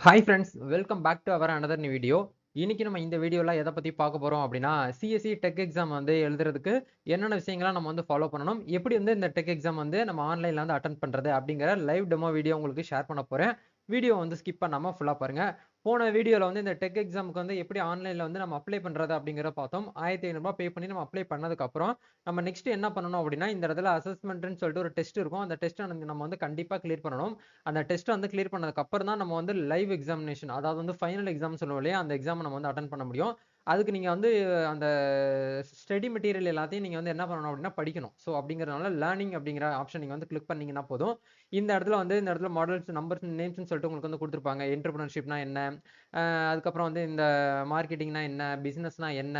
Hi friends, welcome back to our another new video. இன்னைக்கு நம்ம இந்த வீடியோல எதை பத்தி பார்க்க போறோம் அப்படின்னா, சிஎஸ்சி டெக் எக்ஸாம் வந்து எழுதுறதுக்கு என்னென்ன விஷயங்கள்லாம் நம்ம வந்து ஃபாலோ பண்ணணும், எப்படி வந்து இந்த டெக் எக்ஸாம் வந்து நம்ம ஆன்லைன்ல வந்து அட்டெண்ட் பண்றது அப்படிங்கிற லைவ் டெமோ வீடியோ உங்களுக்கு ஷேர் பண்ண போறேன். வீடியோ வந்து ஸ்கிப் பண்ணாம ஃபுல்லா பாருங்க. போன வீடியோல வந்து இந்த டெக் எக்ஸாமுக்கு வந்து எப்படி ஆன்லைன்ல வந்து நம்ம அப்ளை பண்றது அப்படிங்கிறத பார்த்தோம். ரூ. 1500 பே பண்ணி நம்ம அப்ளை பண்ணதுக்கு அப்புறம் நம்ம நெக்ஸ்ட் என்ன பண்ணணும் அப்படின்னா, இந்த இடத்துல அசஸ்மெண்ட்னு சொல்லிட்டு ஒரு டெஸ்ட் இருக்கும். அந்த டெஸ்ட்டை நம்ம வந்து கண்டிப்பா கிளியர் பண்ணணும். அந்த டெஸ்ட் வந்து கிளியர் பண்ணதுக்கு அப்புறம் தான் நம்ம வந்து லைவ் எக்ஸாமினேஷன், அதாவது வந்து ஃபைனல் எக்ஸாம் சொல்லுவோம் இல்லையா, அந்த எக்ஸாம் நம்ம வந்து அட்டெண்ட் பண்ண முடியும். அதுக்கு நீங்க வந்து அந்த ஸ்டடி மெட்டீரியல் எல்லாத்தையும் நீங்க வந்து என்ன பண்ணணும் அப்படின்னா படிக்கணும். ஸோ அப்படிங்கிறதுனால லேர்னிங் அப்படிங்கிற ஆப்ஷன் நீங்க வந்து கிளிக் பண்ணீங்கன்னா போதும். இந்த இடத்துல மாடல்ஸ், நம்பர்ஸ், நேம்ஸ்னு சொல்லிட்டு உங்களுக்கு வந்து கொடுத்துருப்பாங்க. என்டர்பிரினர்ஷிப்னா என்ன, அதுக்கப்புறம் வந்து இந்த மார்க்கெட்டிங்னா என்ன, பிசினஸ்னா என்ன,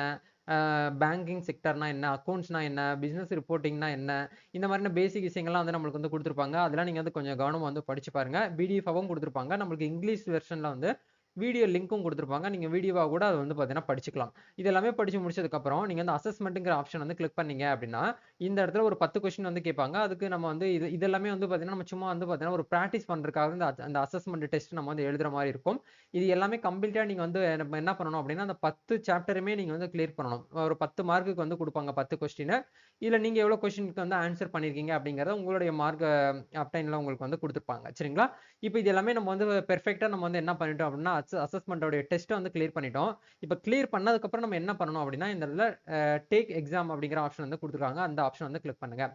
பேங்கிங் செக்டர்னா என்ன, அக்கௌண்ட்ஸ்னா என்ன, பிசினஸ் ரிப்போர்ட்டிங்னா என்ன, இந்த மாதிரியான பேசிக் விஷயங்கள்லாம் வந்து நம்மளுக்கு வந்து கொடுத்துருப்பாங்க. அதெல்லாம் நீங்க வந்து கொஞ்சம் கவனமா வந்து படிச்சு பாருங்க. பிடிஎஃபாவும் கொடுத்துருப்பாங்க. நம்மளுக்கு இங்கிலீஷ் வெர்ஷன்ல வந்து வீடியோ லிங்க்கும் கொடுத்துருப்பாங்க. நீங்க வீடியோவா கூட அது வந்து பார்த்தீங்கன்னா படிச்சுக்கலாம். இது எல்லாமே படிச்சு முடிச்சதுக்கு அப்புறம் நீங்க வந்து அசஸ்மெண்ட்ங்கிற ஆப்ஷன் வந்து கிளிக் பண்ணீங்க அப்படின்னா, இந்த இடத்துல ஒரு 10 கொஸ்டின் வந்து கேட்பாங்க. அதுக்கு நம்ம வந்து இது எல்லாமே வந்து பார்த்தீங்கன்னா, நம்ம சும்மா வந்து பார்த்தீங்கன்னா ஒரு பிராக்டிஸ் பண்றதுக்காக அந்த அசஸ்மெண்ட் டெஸ்ட் நம்ம வந்து எழுதுற மாதிரி இருக்கும். இது எல்லாமே கம்ப்ளீட்டா நீங்க வந்து நம்ம என்ன பண்ணணும் அப்படின்னா, அந்த 10 சாப்டருமே நீங்க வந்து கிளியர் பண்ணணும். ஒரு 10 மார்க்குக்கு வந்து கொடுப்பாங்க 10 கொஸ்டின். இதுல நீங்க எவ்வளவு கொஸ்டினுக்கு வந்து ஆன்சர் பண்ணிருக்கீங்க அப்படிங்கறத உங்களுடைய மார்க் அப்டைன்ல உங்களுக்கு வந்து கொடுத்துருப்பாங்க. சரிங்களா? இப்போ இது எல்லாமே நம்ம வந்து பெர்ஃபெக்ட்டா நம்ம வந்து என்ன பண்ணிட்டோம் அப்படின்னா, அசஸ்மெண்டோட டெஸ்ட்டை வந்து கிளியர் பண்ணிட்டோம். இப்போ கிளியர் பண்ணதுக்கு அப்புறம் நம்ம என்ன பண்ணணும் அப்படின்னா, இந்த இடத்துல டேக் எக்ஸாம் அப்படிங்கிற ஆப்ஷன் வந்து கொடுத்துருக்காங்க. அந்த ஆப்ஷன் வந்து கிளிக் பண்ணுங்க.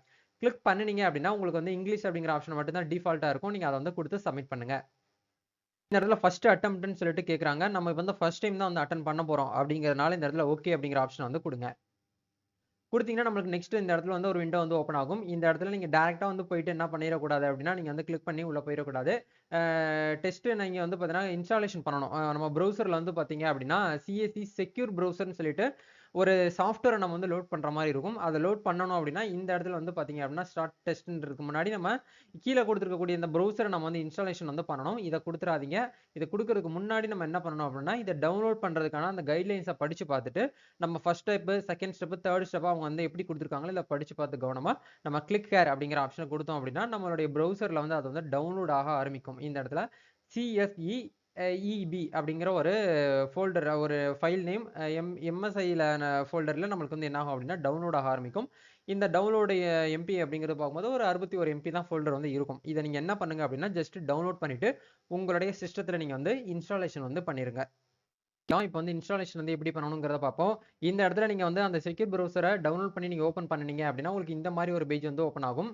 கிளிக் பண்ணினீங்க அப்படின்னா உங்களுக்கு வந்து இங்கிலீஷ் அப்படிங்கிற ஆப்ஷன் மட்டும் தான் டிஃபால்ட்டா இருக்கும். நீங்க அதை வந்து கொடுத்து சப்மிட் பண்ணுங்க. இந்த இடத்துல ஃபர்ஸ்ட் அட்டெம்ப்ட்னு சொல்லிட்டு கேக்குறாங்க. நம்ம வந்து ஃபர்ஸ்ட் டைம் தான் வந்து அட்டெம்ப்ட் பண்ண போறோம் அப்படிங்கிறதுனால இந்த இடத்துல ஓகே அப்படிங்கிற ஆப்ஷன் வந்து கொடுங்க. கொடுத்தீங்கன்னா நம்மளுக்கு நெக்ஸ்ட் இந்த இடத்துல வந்து ஒரு விண்டோ வந்து ஓப்பன் ஆகும். இந்த இடத்துல நீங்க டைரக்டா வந்து போயிட்டு என்ன பண்ணிடக்கூடாது அப்படின்னா, நீங்க வந்து கிளிக் பண்ணி உள்ள போயிடக்கூடாது. டெஸ்ட் நீங்க வந்து பார்த்தீங்கன்னா இன்ஸ்டாலேஷன் பண்ணணும். நம்ம ப்ரௌசர்ல வந்து பார்த்தீங்க அப்படின்னா, சிஎஸ்சி செக்யூர் ப்ரௌசர்னு சொல்லிட்டு ஒரு சாஃப்ட்வேரை நம்ம வந்து லோட் பண்ற மாதிரி இருக்கும். அதை லோட் பண்ணணும் அப்படின்னா இந்த இடத்துல வந்து பார்த்தீங்க அப்படின்னா, ஸ்டார்ட் டெஸ்ட்ன்றதுக்கு முன்னாடி நம்ம கீழே கொடுத்துருக்கக்கூடிய இந்த ப்ரௌசரை நம்ம வந்து இன்ஸ்டாலேஷன் வந்து பண்ணணும். இதை கொடுத்துறாதீங்க. இதை கொடுக்கறதுக்கு முன்னாடி நம்ம என்ன பண்ணணும் அப்படின்னா, இதை டவுன்லோட் பண்றதுக்கான அந்த கைட்லைன்ஸை படிச்சு பார்த்துட்டு நம்ம first step, second step, third step அவங்க வந்து எப்படி கொடுத்துருக்காங்களோ இதை படிச்சு பார்த்து கவனமா நம்ம கிளிக் ஹேர் அப்படிங்கிற ஆப்ஷனை கொடுத்தோம் அப்படின்னா நம்மளுடைய ப்ரௌசர்ல வந்து அது வந்து டவுன்லோட் ஆக ஆரம்பிக்கும். இந்த இடத்துல சிஎஸ்இ இபி அப்படிங்கிற ஒரு ஃபோல்டர், ஒரு ஃபைல் நேம் எம்எஸ்ஐல ஃபோல்டர்ல நம்மளுக்கு வந்து என்ன ஆகும் அப்படின்னா டவுன்லோட் ஆக ஆரம்பிக்கும். இந்த டவுன்லோடு எம்பி அப்படிங்கிறது பார்க்கும்போது ஒரு 61 எம்பி தான் ஃபோல்டர் வந்து இருக்கும். இதை நீங்க என்ன பண்ணுங்க அப்படின்னா ஜஸ்ட் டவுன்லோட் பண்ணிட்டு உங்களுடைய சிஸ்டத்துல நீங்க வந்து இன்ஸ்டாலேஷன் வந்து பண்ணிருங்க. இப்போ வந்து இன்ஸ்டாலேஷன் வந்து எப்படி பண்ணணுங்கிறத பார்ப்போம். இந்த இடத்துல நீங்க வந்து அந்த செக்யூர் ப்ரௌசரை டவுன்லோட் பண்ணி நீங்க ஓப்பன் பண்ணீங்க அப்படின்னா உங்களுக்கு இந்த மாதிரி ஒரு பேஜ் வந்து ஓப்பன் ஆகும்.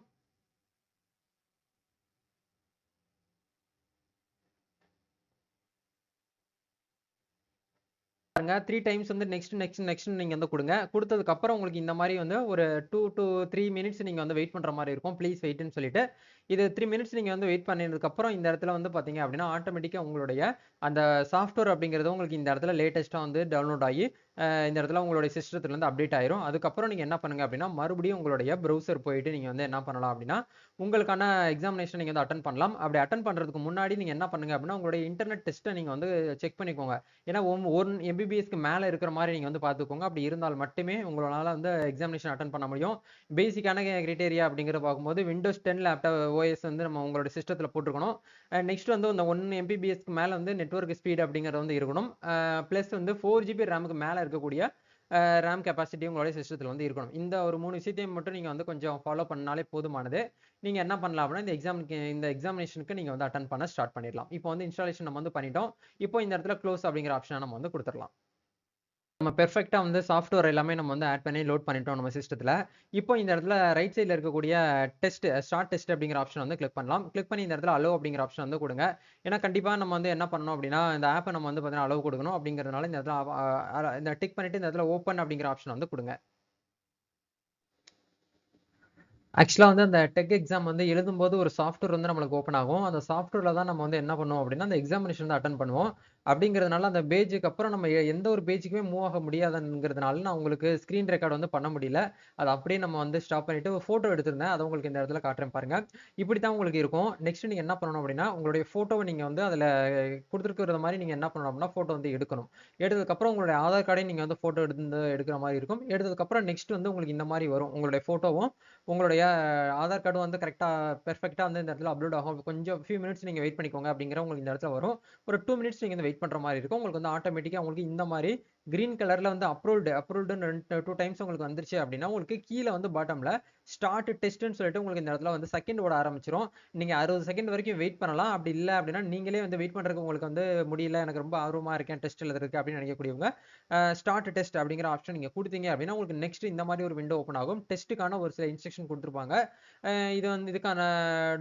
பாருங்க 3 டைம்ஸ் வந்து நெக்ஸ்ட் நீங்க வந்து கொடுங்க. கொடுத்ததுக்கு அப்புறம் உங்களுக்கு இந்த மாதிரி வந்து ஒரு 2 to 3 மினிட்ஸ் நீங்க வந்து வெயிட் பண்ற மாதிரி இருக்கும். ப்ளீஸ் வெயிட்னு சொல்லிட்டு இது 3 மினிட்ஸ் நீங்க வந்து வெயிட் பண்ணதுக்கு அப்புறம் இந்த இடத்துல வந்து பாத்தீங்க அப்படின்னா ஆட்டோமேட்டிக்கா உங்களுடைய அந்த சாஃப்ட்வேர் அப்படிங்கிறது உங்களுக்கு இந்த இடத்துல லேட்டஸ்டா வந்து டவுன்லோட் ஆகி இந்த இடத்துல உங்களுடைய சிஸ்டத்துல இருந்து அப்டேட் ஆயிரும். அதுக்கப்புறம் நீங்க என்ன பண்ணுங்க அப்படின்னா மறுபடியும் உங்களுடைய ப்ரௌசர் போயிட்டு நீங்க வந்து என்ன பண்ணலாம் அப்படின்னா உங்களுக்கான எக்ஸாமினேஷன் நீங்க வந்து அட்டன் பண்ணலாம். அப்படி அட்டன் பண்றதுக்கு முன்னாடி நீங்க என்ன பண்ணுங்க அப்படின்னா உங்களுடைய இன்டர்நெட் டெஸ்ட்டை நீங்க வந்து செக் பண்ணிக்கோங்க. ஏன்னா 1 எம்பிபிஎஸ்க்கு மேல இருக்கிற மாதிரி நீங்க வந்து பாத்துக்கோங்க. அப்படி இருந்தால் மட்டுமே உங்களால வந்து எக்ஸாமினேஷன் அட்டன் பண்ண முடியும். பேசிக்கான கிரைட்டேரியா அப்படிங்கறத பார்க்கும்போது விண்டோஸ் 10 லேப்டாப் ஓஎஸ் வந்து நம்ம உங்களோட சிஸ்டத்துல போட்டுருக்கணும். நெக்ஸ்ட் வந்து இந்த 1 எம்பிபிஎஸ்க்கு மேல வந்து நெட்வொர்க் ஸ்பீட் அப்படிங்கிறது வந்து இருக்கணும். பிளஸ் வந்து 4 GB ரேமுக்கு மேல இருக்கக்கூடிய ரேம் கெப்பாசிட்டி உங்களுடைய சிஸ்டத்தில் வந்து இருக்கணும். இந்த ஒரு 3 விஷயத்தையும் மட்டும் நீங்க வந்து கொஞ்சம் ஃபாலோ பண்ணாலே போதுமானது. நீங்க என்ன பண்ணலாம் அப்படின்னா இந்த எக்ஸாமினேஷனுக்கு நீங்க வந்து அட்டன் பண்ண ஸ்டார்ட் பண்ணிடலாம். இப்போ வந்து இன்ஸ்டாலேஷன் நம்ம வந்து பண்ணிட்டோம். இப்போ இந்த இடத்துல க்ளோஸ் அப்படிங்கிற ஆப்ஷனை நம்ம வந்து கொடுத்துடலாம். நம்ம பெர்ஃபெக்ட்டா வந்து சாஃப்ட்வேர் எல்லாமே நம்ம வந்து ஆட் பண்ணி லோட் பண்ணிட்டோம் நம்ம சிஸ்டத்துல. இப்போ இந்த இடத்துல ரைட் சைடுல இருக்கக்கூடிய ஸ்டார்ட் டெஸ்ட் அப்படிங்கிற ஆப்ஷன் வந்து கிளிக் பண்ணலாம். கிளிக் பண்ணி இந்த இடத்துல அலோ அப்படிங்கிற ஆப்ஷன் வந்து கொடுங்க. ஏன்னா கண்டிப்பா நம்ம வந்து என்ன பண்ணணும் அப்படின்னா இந்த ஆப்பை நம்ம வந்து பார்த்தீங்கன்னா அலோ கொடுக்கணும். அப்படிங்கிறதுனால இந்த இடத்துல இந்த டிக் பண்ணிட்டு இந்த இடத்துல ஓப்பன் அப்படிங்கிற ஆப்ஷன் வந்து கொடுங்க. ஆக்சுவலா வந்து அந்த டெக் எக்ஸாம் வந்து எழுதும்போது ஒரு சாஃப்ட்வேர் வந்து நம்மளுக்கு ஓப்பன் ஆகும். அந்த சாஃப்ட்வேர்ல தான் நம்ம வந்து என்ன பண்ணுவோம் அப்படின்னா அந்த எக்ஸாமினேஷன் வந்து அட்டன் பண்ணுவோம். அப்படிங்கிறதுனால அந்த பேஜுக்கு அப்புறம் நம்ம எந்த ஒரு பேஜுக்குமே மூவ் ஆக முடியாதுங்கிறதுனால நான் உங்களுக்கு ஸ்க்ரீன் ரெக்கார்ட் வந்து பண்ண முடியல. அத அப்படியே நம்ம வந்து ஸ்டாப் பண்ணிட்டு ஒரு ஃபோட்டோ எடுத்திருந்தேன். அத உங்களுக்கு இந்த இடத்துல காட்டுறேன் பாருங்க. இப்படி தான் உங்களுக்கு இருக்கும். நெக்ஸ்ட் நீங்க என்ன பண்ணணும் அப்படின்னா, உங்களுடைய ஃபோட்டோவ நீங்க வந்து அதுல குடுத்திருக்கிறது மாரி நீங்க என்ன பண்ணணும் அப்படின்னா, ஃபோட்டோ வந்து எடுக்கணும். எடுத்ததுக்கப்புறம் உங்களுடைய ஆதார் கார்டையும் நீங்க வந்து ஃபோட்டோ எடுத்து எடுக்கிற மாரி இருக்கும். எடுத்ததுக்கப்புறம் நெக்ஸ்ட் வந்து உங்களுக்கு இந்த மாரி வரும். உங்களுடைய ஃபோட்டோவும், உங்களுடைய ஆதார் கார்டும் வந்து கரெக்ட்டா பெர்ஃபெக்ட்டா வந்து இந்த இடத்துல அப்லோட் ஆகும். கொஞ்சம் ஃபியூ மினிட்ஸ் நீங்க வெயிட் பண்ணிக்கோங்க அப்படிங்கிற உங்களுக்கு இந்த இடத்துல வரும். ஒரு 2 மினிட்ஸ் நீங்க வந்து வெயிட் பண்ற மாரி இருக்கும். உங்களுக்கு வந்து ஆட்டோமேட்டிக்கா உங்களுக்கு இந்த மாரி கிரீன் கலர்ல வந்து அப்ரூவ்டுன்னு 2 டைம்ஸ் உங்களுக்கு வந்துருச்சு அப்படின்னா, உங்களுக்கு கீழ வந்து பாட்டம்ல ஸ்டார்ட் டெஸ்ட்ன்னு சொல்லிட்டு உங்களுக்கு இந்த இடத்துல வந்து செகண்ட் ஓட ஆரம்பிச்சுரும். நீங்க 60 செகண்ட் வரைக்கும் வெயிட் பண்ணலாம். அப்படி இல்ல அப்படின்னா, நீங்களே வந்து வெயிட் பண்றதுக்கு உங்களுக்கு வந்து முடியல, எனக்கு ரொம்ப ஆர்வமா இருக்கேன் டெஸ்ட் எழுதுறதுக்கு அப்படின்னு நினைக்கக்கூடியவங்க, ஸ்டார்ட் டெஸ்ட் அப்படிங்கிற ஆப்ஷன் நீங்க குடுத்தீங்க அப்படின்னா, உங்களுக்கு நெக்ஸ்ட் இந்த மாரி ஒரு விண்டோ ஓப்பன் ஆகும். டெஸ்ட்டுக்கான ஒரு சில இன்ஸ்ட்ரக்ஷன் குடுத்திருப்பாங்க. இது வந்து இதுக்கான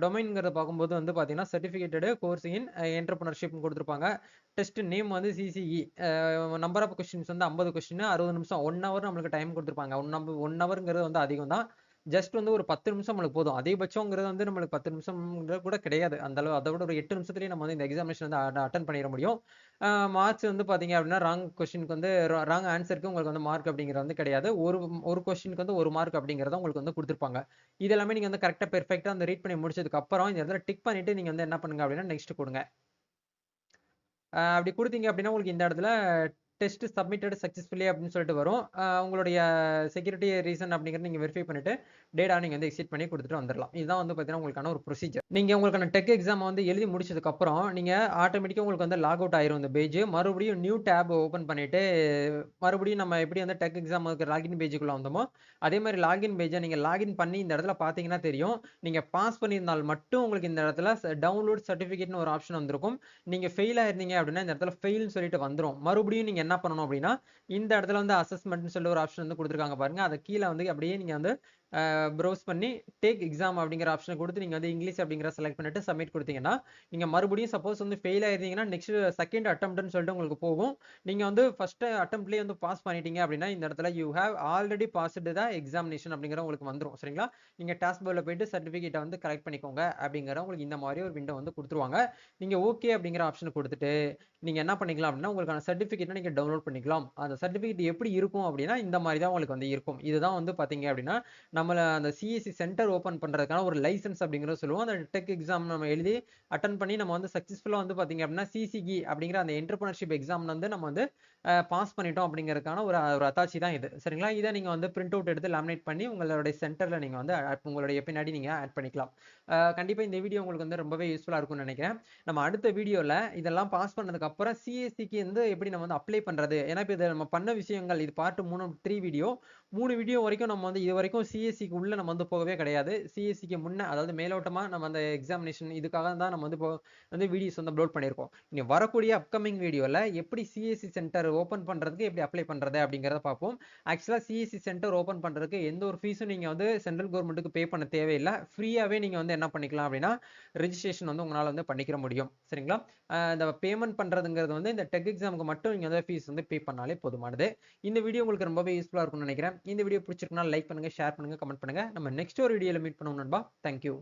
டொமைன்ங்கிறத பார்க்கும்போது வந்து பார்த்தீங்கன்னா, சர்டிஃபிகேட்டட் கோர்ஸ் இன் என்டர்பிரினர்ஷிப்னு குடுத்திருப்பாங்க. டெஸ்ட் நேம் வந்து சிசிஇ. நம்பர் ஆஃப் கொஸ்டின்ஸ் வந்து 50 கொஸ்டின் 60 நிமிஷம் 1 ஹவர் நம்மளுக்கு டைம் குடுத்திருப்பாங்க. 1 ஹவர்ங்கிறது வந்து அதிகம் தான். ஜஸ்ட் வந்து ஒரு 10 நிமிஷம் நம்மளுக்கு போதும். அதிகபட்சம்ங்கிறது வந்து நம்மளுக்கு 10 நிமிஷம்ங்கிறது கூட கிடையாது. அந்த அளவு அத விட ஒரு 8 நிமிஷத்திலேயே நம்ம வந்து இந்த எக்ஸாமினேஷன் வந்து அட்டெண்ட் பண்ணிற முடியும். மார்க்ஸ் வந்து பார்த்தீங்க அப்படின்னா, ராங் கொஸ்டினுக்கு வந்து ராங் ஆன்ஸருக்கு உங்களுக்கு வந்து மார்க் அப்படிங்கிறது வந்து கிடையாது. ஒரு கொஸ்டினுக்கு வந்து 1 மார்க் அப்படிங்கிறத உங்களுக்கு வந்து குடுத்திருப்பாங்க. இது எல்லாமே நீங்க வந்து கரெக்ட்டா பெர்ஃபெக்ட்டா அந்த ரீட் பண்ணி முடிச்சதுக்கு அப்புறம் இந்த இடத்துல டிக் பண்ணிட்டு நீங்க வந்து என்ன பண்ணுங்க அப்படின்னா, நெக்ஸ்ட் குடுங்க. அப்படி குடுத்தீங்க அப்படின்னா, உங்களுக்கு இந்த இடத்துல டெஸ்ட் சப்மிட்டட் சக்சஸ்ஃபுல்லி அப்படின்னு சொல்லிட்டு வரும். உங்களுடைய செக்யூரிட்டி ரீசன் அப்படிங்கிறத நீங்க வெரிஃபை பண்ணிட்டு, டேட்டா நீங்க வந்து எக்ஸிட் பண்ணி குடுத்துட்டு வந்துரலாம். இதுதான் வந்து பார்த்தீங்கன்னா, உங்களுக்கான ஒரு ப்ரொசீஜர். நீங்க உங்களுக்கான டெக் எக்ஸாம் வந்து எழுதி முடிச்சதுக்கு அப்புறம், நீங்க ஆட்டோமேட்டிக்கா உங்களுக்கு வந்து லாக் அவுட் ஆயிரும் இந்த பேஜ். மறுபடியும் நியூ டேப் ஓப்பன் பண்ணிட்டு, மறுபடியும் நம்ம எப்படி வந்து டெக் எக்ஸாமுக்கு லாகின் பேஜுக்குள்ள வந்தோமோ, அதே மாரி லாகின் பேஜ நீங்க லாகின் பண்ணி இந்த இடத்துல பார்த்தீங்கன்னா தெரியும். நீங்க பாஸ் பண்ணியிருந்தால் மட்டும் உங்களுக்கு இந்த இடத்துல டவுன்லோட் சர்டிஃபிகேட்ன்னு ஒரு ஆப்ஷன் வந்திருக்கும். நீங்க ஃபெயில் ஆயிருந்தீங்க அப்படின்னா, இந்த இடத்துல ஃபெயில்ன்னு சொல்லிட்டு வந்துரும். மறுபடியும் நீங்க என்ன பண்ணணும் அப்படின்னா, இந்த இடத்துல வந்து அசஸ்மென்ட்ன்னு சொல்லி ஒரு ஆப்ஷன் வந்து குடுத்திருக்காங்க பாருங்க. அத கீழ வந்து அப்படியே நீங்க வந்து ப்ரௌஸ் பண்ணி டேக் எக்ஸாம் அப்படிங்கிற ஆப்ஷன குடுத்து நீங்க வந்து இங்கிலீஷ் அப்படிங்கிற செலக்ட் பண்ணிட்டு சப்மிட் குடுத்தீங்கன்னா, நீங்க மறுபடியும் சப்போஸ் வந்து ஃபெயில் ஆயிருந்தீங்கன்னா, நெக்ஸ்ட் செகண்ட் அட்டெம்ப்ட்ன்னு சொல்லிட்டு உங்களுக்கு போகும். நீங்க வந்து ஃபர்ஸ்ட் அட்டெம்ப்ட்லயே வந்து பாஸ் பண்ணிட்டீங்க அப்படின்னா, இந்த இடத்துல you have already passed the examination அப்படிங்கிற உங்களுக்கு வந்துரும். சரிங்களா? நீங்க டாஸ்க் பார்ல போயிட்டு சர்டிஃபிகேட்ட வந்து கலெக்ட் பண்ணிக்கோங்க அப்படிங்கிற உங்களுக்கு இந்த மாரி ஒரு விண்டோ வந்து குடுத்துருவாங்க. நீங்க ஓகே அப்படிங்கிற ஆப்ஷன குடுத்துட்டு, நீங்க என்ன பண்ணிக்கலாம் அப்படின்னா, உங்களுக்கான சர்டிஃபிகேட்ட நீங்க டவுன்லோட் பண்ணிக்கலாம். அந்த சர்டிஃபிகேட் எப்படி இருக்கும் அப்படின்னா, இந்த மாரி தான் உங்களுக்கு வந்து இருக்கும். இதுதான் வந்து பார்த்தீங்க அப்படின்னா, நம்மள அந்த சிஎஸ்சி சென்டர் ஓப்பன் பண்றதுக்கான ஒரு லைசென்ஸ் அப்படிங்கிறத சொல்லுவோம். அந்த டெக் எக்ஸாம் நம்ம எழுதி அட்டெண்ட் பண்ணி நம்ம வந்து சக்சஸ்ஃபுல்லா வந்து பார்த்தீங்க அப்படின்னா, சிசிஇ அப்படிங்கிற அந்த என்டர்பிரினர்ஷிப் எக்ஸாம்ல வந்து நம்ம வந்து பாஸ் பண்ணிட்டோம் அப்படிங்கிறதுக்கான ஒரு ஒரு அத்தாட்சி தான் இது. சரிங்களா? இத நீங்க வந்து பிரிண்ட் அவுட் எடுத்து லேமினேட் பண்ணி உங்களுடைய சென்டர்ல நீங்க வந்து உங்களுடைய பின்னாடி நீங்க ஆட் பண்ணிக்கலாம். கண்டிப்பா இந்த வீடியோ உங்களுக்கு வந்து ரொம்பவே யூஸ்ஃபுல்லா இருக்கும்னு நெனைக்கிறேன். நம்ம அடுத்த வீடியோல இதெல்லாம் பாஸ் பண்ணதுக்கு அப்புறம் சிஎஸ்சிக்கு வந்து எப்படி நம்ம வந்து அப்ளை பண்றது? ஏன்னா இப்ப இத நம்ம பண்ண விஷயங்கள் இது பார்ட் 3 வீடியோ. 3 வீடியோ வரைக்கும் நம்ம வந்து இதுவரைக்கும் சிஎஸ்சிக்கு உள்ள நம்ம வந்து போகவே கிடையாது. சிஎஸ்சிக்கு முன்ன அதாவது மேலோட்டமா நம்ம அந்த எக்ஸாமினேஷன் இதுக்காக தான் நம்ம வந்து வந்து வீடியோஸ் வந்து அப்லோட் பண்ணியிருக்கோம். இனி வரக்கூடிய அப்கமிங் வீடியோல எப்படி சிஎஸ்சி சென்டர் ஓப்பன் பண்றதுக்கு எப்படி அப்ளை பண்றது அப்படிங்கிறத பார்ப்போம். ஆக்சுவலா சிஎஸ்சி சென்டர் ஓப்பன் பண்றதுக்கு எந்த ஒரு ஃபீஸும் நீங்க வந்து சென்ட்ரல் கவர்மெண்ட்டுக்கு பே பண்ண தேவையில்ல. ஃப்ரீயாவே நீங்க வந்து என்ன பண்ணிக்கலாம் அப்படின்னா, ரெஜிஸ்ட்ரேஷன் வந்து உங்களால வந்து பண்ணிக்கிற முடியும். சரிங்களா? இந்த பேமெண்ட் பண்றதுங்கிறது வந்து இந்த டெக் எக்ஸாம்க்கு மட்டும் நீங்க வந்து ஃபீஸ் வந்து பே பண்ணாலே போதுமானது. இந்த வீடியோ உங்களுக்கு ரொம்பவே யூஸ்ஃபுல்லா இருக்கும்னு நினைக்கிறேன். இந்த வீடியோ பிடிச்சிருக்குன்னா லைக் பண்ணுங்க, ஷேர் பண்ணுங்க, கமெண்ட் பண்ணுங்க. நம்ம நெக்ஸ்ட் ஒரு வீடியோல மீட் பண்ணுவோம் நண்பா. Thank you.